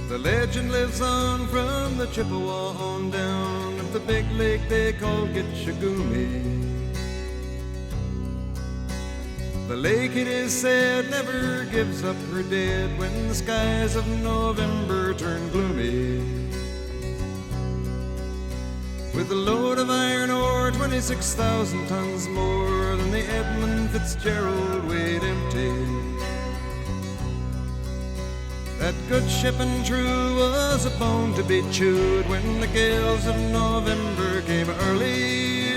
The legend lives on from the Chippewa on down of the big lake they call Gitchagumi. The lake, it is said, never gives up her dead when the skies of November turn gloomy. With a load of iron ore, 26,000 tons more than the Edmund Fitzgerald weighed empty. That good ship and true was a bone to be chewed when the gales of November came early.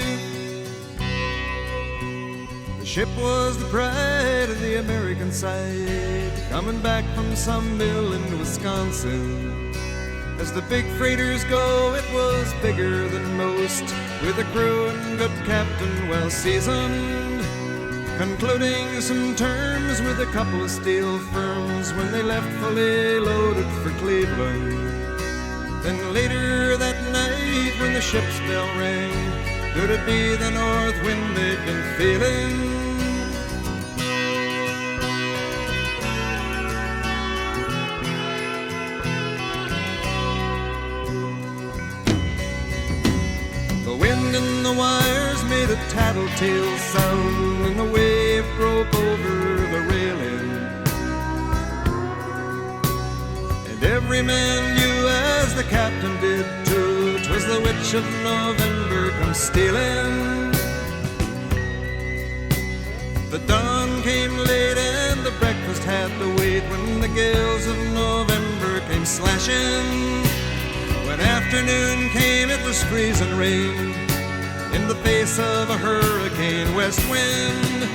The ship was the pride of the American side, coming back from some mill in Wisconsin. As the big freighters go, it was bigger than most, with a crew and good captain well seasoned, concluding some terms with a couple of steel firms when they left fully loaded for Cleveland. Then later that night when the ship's bell rang, could it be the north wind they'd been feeling? The wind in the wires made a tattletale sound, and the wave broke over the railing. And every man knew, as the captain did too, 'twas the witch of November come stealing. The dawn came late and the breakfast had to wait when the gales of November came slashing. When afternoon came, it was freezing rain in the face of a hurricane west wind.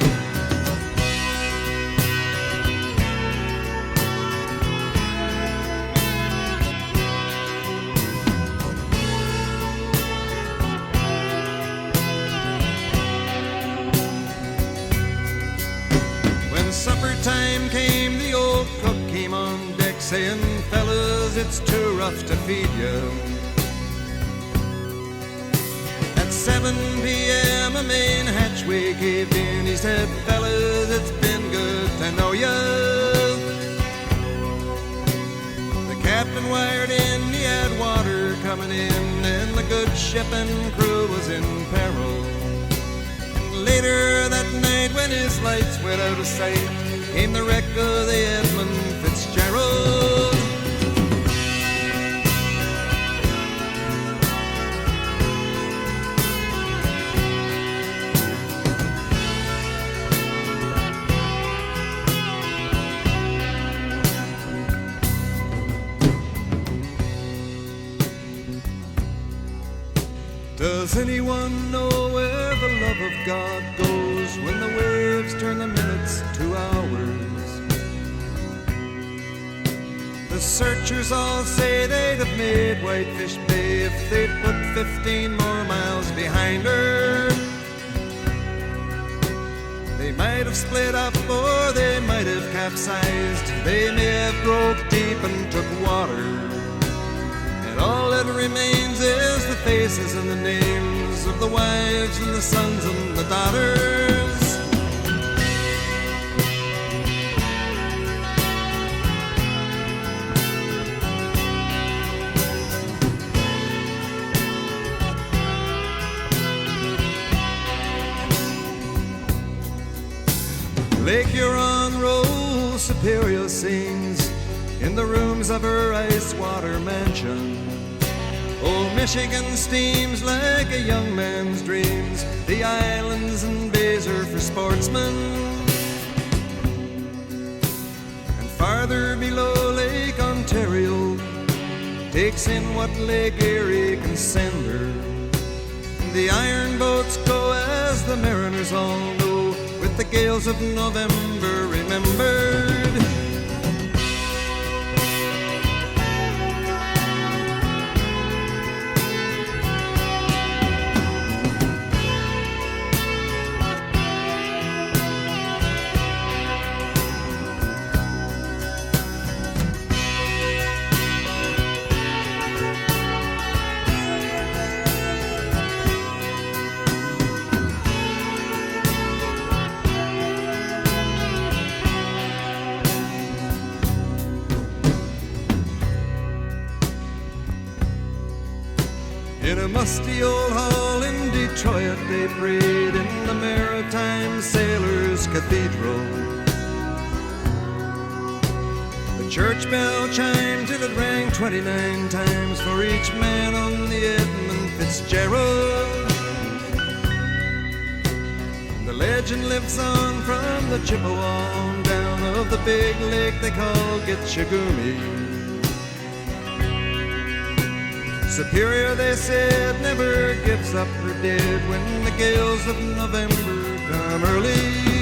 When supper time came, the old cook came on deck saying, "Fellas, it's too rough to feed you." At 7 p.m. a main hatchway caved in. He said, "Fellas, it's been good to know ya." The captain wired in, he had water coming in, and the good ship and crew was in peril. And later that night, when his lights went out of sight, came the wreck of the Edmund Fitzgerald. Does anyone know where the love of God goes when the waves turn the minutes to hours? The searchers all say they'd have made Whitefish Bay if they'd put 15 more miles behind her. They might have split up or they might have capsized. They may have broke deep and took water. And all that remains is the faces and the names of the wives and the sons and the daughters. Lake Huron rolls, Superior sings in the rooms of her ice-water mansion. Old Michigan steams like a young man's dreams. The islands and bays are for sportsmen. And farther below, Lake Ontario takes in what Lake Erie can send her. And the iron boats go, as the mariners all know, with the gales of November remembered. In a musty old hall in Detroit they prayed in the Maritime Sailors Cathedral. The church bell chimed till it rang 29 times for each man on the Edmund Fitzgerald. The legend lives on from the Chippewa on down of the big lake they call Gitchagumi. Superior, they said, never gives up her dead when the gales of November come early.